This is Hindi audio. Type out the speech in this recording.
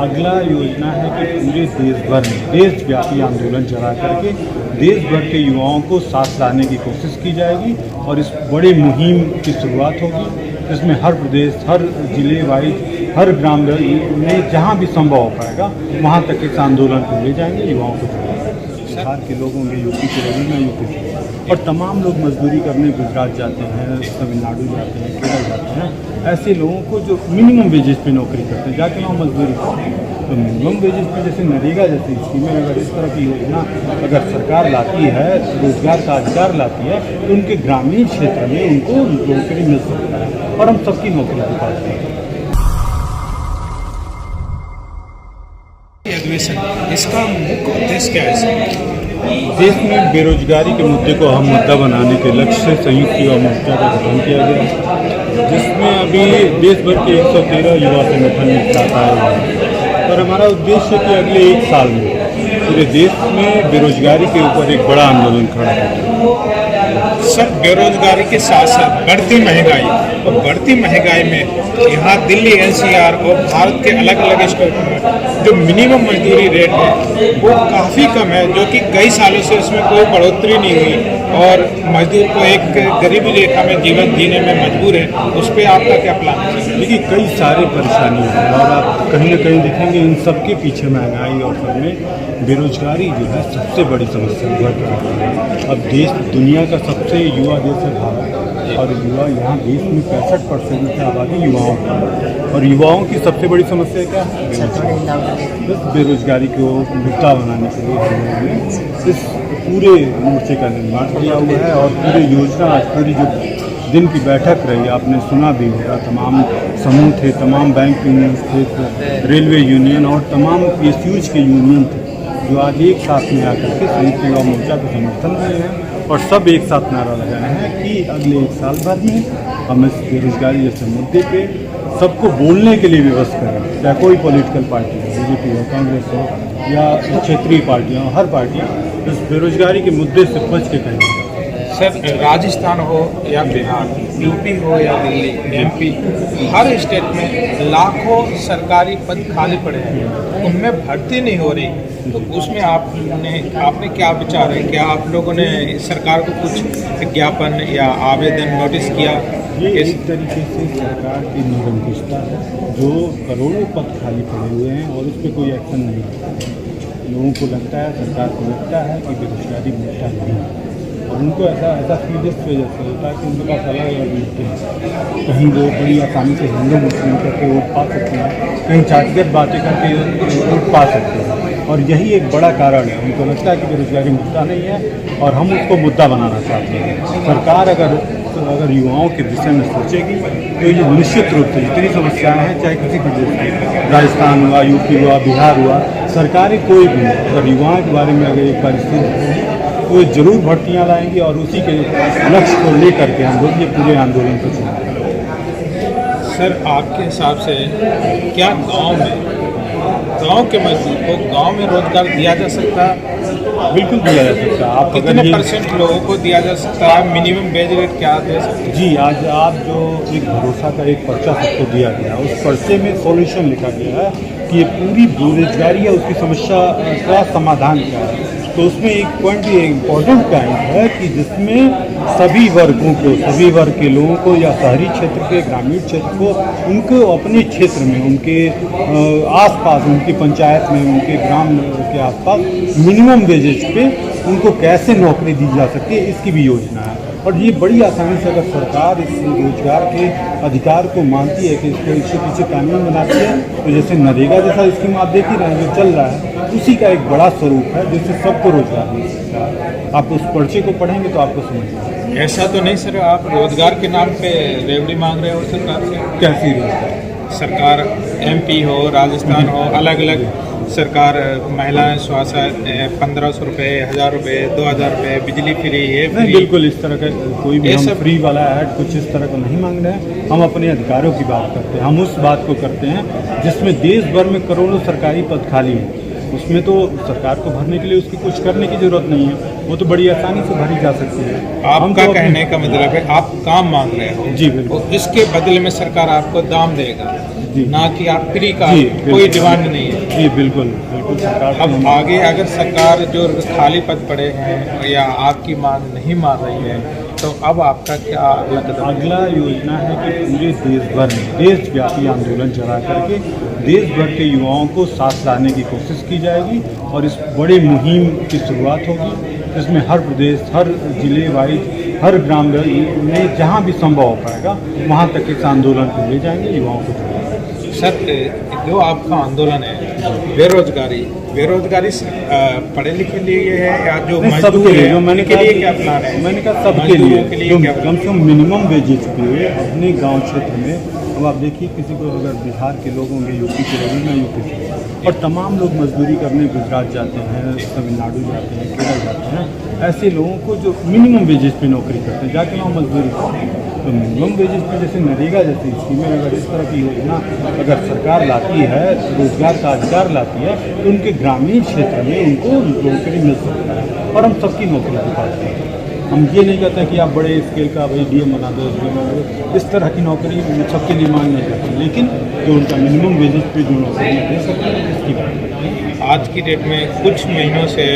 अगला योजना है कि पूरे देश भर में देशव्यापी आंदोलन चला करके देश भर के युवाओं को साथ लाने की कोशिश की जाएगी और इस बड़ी मुहिम की शुरुआत होगी। इसमें हर प्रदेश, हर जिले वाइज, हर ग्राम में जहाँ भी संभव हो पाएगा वहाँ तक इस आंदोलन को ले जाएंगे, युवाओं को जोड़ेंगे। बिहार के लोग होंगे, यूपी के लोग होंगे, यूपी के, और तमाम लोग मजदूरी करने गुजरात जाते हैं, तमिलनाडु जाते हैं, केरल जाते हैं। ऐसे लोगों को जो मिनिमम वेजेस पे नौकरी करते हैं, जाके वहाँ मजदूरी करते हैं, तो मिनिमम वेजेस पे जैसे नरेगा जैसी स्कीमें अगर इस तरह की योजना अगर सरकार लाती है, रोजगार का अधिकार लाती है, तो उनके ग्रामीण क्षेत्र में उनको नौकरी मिल सकता है और हम सबकी नौकरी दिखाते हैं। अधिवेशन इसका मुख्य उद्देश्य क्या है? देश में बेरोजगारी के मुद्दे को अहम मुद्दा बनाने के लक्ष्य से संयुक्त युवा मोर्चा का गठन किया गया, जिसमें अभी देश भर के 113 युवा संगठन एक साथ आए हुए हैं। और हमारा उद्देश्य है कि अगले 1 साल में पूरे देश में बेरोजगारी के ऊपर एक बड़ा आंदोलन खड़ा हो। सर, बेरोजगारी के साथ साथ बढ़ती महंगाई और बढ़ती महंगाई में यहाँ दिल्ली एनसीआर और भारत के अलग अलग स्टेट में जो मिनिमम मजदूरी रेट है वो काफ़ी कम है, जो कि कई सालों से उसमें कोई बढ़ोतरी नहीं हुई और मजदूर को एक गरीबी रेखा में जीवन जीने में मजबूर है। उस पर आपका क्या प्लान है? देखिए, कई सारे परेशानी हैं और आप कहीं ना कहीं देखेंगे इन सबके पीछे महंगाई और सब में बेरोजगारी जो है सबसे बड़ी समस्या बढ़ रही है। अब देश दुनिया का सबसे युवा देश है भारत, और युवा यहाँ देश में 65% की आबादी युवाओं की, और युवाओं की सबसे बड़ी समस्या क्या है? बेरोजगारी को मुद्दा बनाने के लिए हम लोगों ने इस पूरे मोर्चे का निर्माण किया हुआ है और पूरी योजना आज पूरी जो दिन की बैठक रही, आपने सुना भी होगा, तमाम समूह थे, तमाम बैंक यूनियन थे, रेलवे यूनियन और तमाम PSUs के यूनियन थे, जो आज एक साथ में आकर के संयुक्त युवा मोर्चा को समर्थन दे रहे हैं और सब एक साथ नारा लगा रहे हैं कि अगले 1 साल भर में हम इस बेरोजगारी जैसे मुद्दे पे सबको बोलने के लिए व्यवस्था करें, चाहे कोई पॉलिटिकल पार्टी हो, BJP हो, कांग्रेस हो या क्षेत्रीय पार्टियाँ हो, हर पार्टियाँ इस बेरोजगारी के मुद्दे से बच के कहें। सर, राजस्थान हो या बिहार, यूपी हो या दिल्ली, MP, हर स्टेट में लाखों सरकारी पद खाली पड़े हैं, उनमें भर्ती नहीं हो रही, तो उसमें आपने क्या विचार है? क्या आप लोगों ने सरकार को कुछ ज्ञापन या आवेदन नोटिस किया? ये एक तरीके से सरकार की निरंकुशता है, जो करोड़ों पद खाली पड़े हुए हैं और उस पर कोई एक्शन नहीं है। लोगों को लगता है, सरकार को लगता है कि बेरोजगारी मुद्दा नहीं है और उनको ऐसा फील इस वजह से होता है कि उनके पास अलग अलग मुद्दे हैं। कहीं वो बड़ी आसानी से हिंदू मुस्लिम करके वोट पा सकते हैं, कहीं जातिगत बातें करके वोट पा सकते हैं, और यही एक बड़ा कारण है। उनको लगता है कि बेरोजगारी मुद्दा नहीं है और हम उसको मुद्दा बनाना चाहते हैं। सरकार अगर युवाओं के विषय में सोचेगी तो ये निश्चित रूप से जितनी समस्याएं हैं, चाहे किसी प्रदेश की, राजस्थान हुआ, यूपी हुआ, बिहार हुआ, सरकारी कोई भी अगर युवाओं के बारे में अगर एक बार स्थिर तो जरूर भर्तियाँ लाएंगी और उसी के लक्ष्य को लेकर के हम लोग ये पूरे आंदोलन को चलाएंगे। सर, आपके हिसाब से क्या गांव के मजदूर को गांव में रोजगार दिया जा सकता है? बिल्कुल दिया जा सकता है। आप कितने % लोगों को दिया जा सकता है? मिनिमम वेज रेट क्या दे सकते हैं? जी, आज आप जो एक भरोसा का एक पर्चा सबको दिया गया, उस पर्चे में सॉल्यूशन लिखा गया है कि ये पूरी बेरोजगारी है, उसकी समस्या का समाधान क्या है। तो उसमें एक पॉइंट, ये इम्पोर्टेंट पॉइंट है कि जिसमें सभी वर्गों को, सभी वर्ग के लोगों को या शहरी क्षेत्र के, ग्रामीण क्षेत्र को, उनको अपने क्षेत्र में, उनके आसपास, उनकी पंचायत में, उनके ग्राम के आसपास मिनिमम वेजेज पे उनको कैसे नौकरी दी जा सकती है, इसकी भी योजना है। और ये बड़ी आसानी से अगर सरकार इस रोजगार के अधिकार को मानती है कि इसको इसके पीछे कानून बनाती है, तो जैसे नरेगा जैसा स्कीम आप देख ही रहे हैं जो चल रहा है, उसी का एक बड़ा स्वरूप है जिससे सबको रोजगार मिल सकता है। आप उस पर्चे को पढ़ेंगे तो आपको समझ। ऐसा तो नहीं सर, आप रोजगार के नाम पे रेवड़ी मांग रहे हो सरकार से? कैसी रोजगार? सरकार MP हो, राजस्थान हो, अलग अलग सरकार महिलाएं स्वास्थ्य 1500 रुपये, 1000 रुपये, 2000 रुपये, बिजली फ्री है। नहीं, बिल्कुल इस तरह का कोई भी हम फ्री वाला ऐड कुछ इस तरह का नहीं मांग रहे हैं। हम अपने अधिकारों की बात करते हैं। हम उस बात को करते हैं जिसमें देश भर में करोड़ों सरकारी पद खाली हैं, उसमें तो सरकार को भरने के लिए उसकी कुछ करने की जरूरत नहीं है, वो तो बड़ी आसानी से भरी जा सकती है। आपका कहने का मतलब है आप काम मांग रहे हो? जी बिल्कुल। इसके बदले में सरकार आपको दाम देगा, जी, ना कि आप फ्री का कोई डिमांड नहीं है। जी बिल्कुल बिल्कुल सरकार अब से आगे अगर सरकार जो खाली पद पड़े हैं या आपकी मांग नहीं मान रही है तो अब आपका क्या अगला कदम है? अगला योजना है कि पूरे देश भर में देशव्यापी आंदोलन चला करके देश भर के युवाओं को साथ लाने की कोशिश की जाएगी और इस बड़ी मुहिम की शुरुआत होगी जिसमें हर प्रदेश, हर जिले वाइज, हर ग्राम में जहाँ भी संभव हो पाएगा वहाँ तक इस आंदोलन को ले जाएंगे, युवाओं को जोड़ेंगे। सर जो आपका आंदोलन है बेरोजगारी पढ़े लिखे लिए है या जो नहीं, मजदूर सबके लिए है जो मैंने उनके कहा लिए क्या प्लान है? मैंने कहा सबके मजदूरों के लिए लिए क्या कम से कम मिनिमम वेजेस पे अपने गांव क्षेत्र में। अब आप देखिए किसी को अगर बिहार के लोग होंगे, यूपी के लोग होंगे, यूपी से, और तमाम लोग मजदूरी करने गुजरात जाते हैं, तमिलनाडु जाते हैं, केरल जाते हैं, ऐसे लोगों को जो मिनिमम वेजेस पे नौकरी करते हैं जाके वहाँ मजदूरी करते हैं, तो मिनिमम वेजेस पे जैसे नरेगा जैसी स्कीमें अगर इस तरह की योजना अगर सरकार लाती है, रोजगार का अधिकार लाती है, तो उनके ग्रामीण क्षेत्र में उनको नौकरी मिल सकता है और हम सबकी नौकरी दिखाते हैं। हम ये नहीं कहते कि आप बड़े स्केल का भाई डीएम बना दो, SDM बना दो, इस तरह की नौकरी सबके लिए मांग नहीं करते, लेकिन जो उनका मिनिमम वेजेस पे जो नौकरी दे सकते हैं इसकी बात करते हैं। आज की डेट में कुछ महीनों से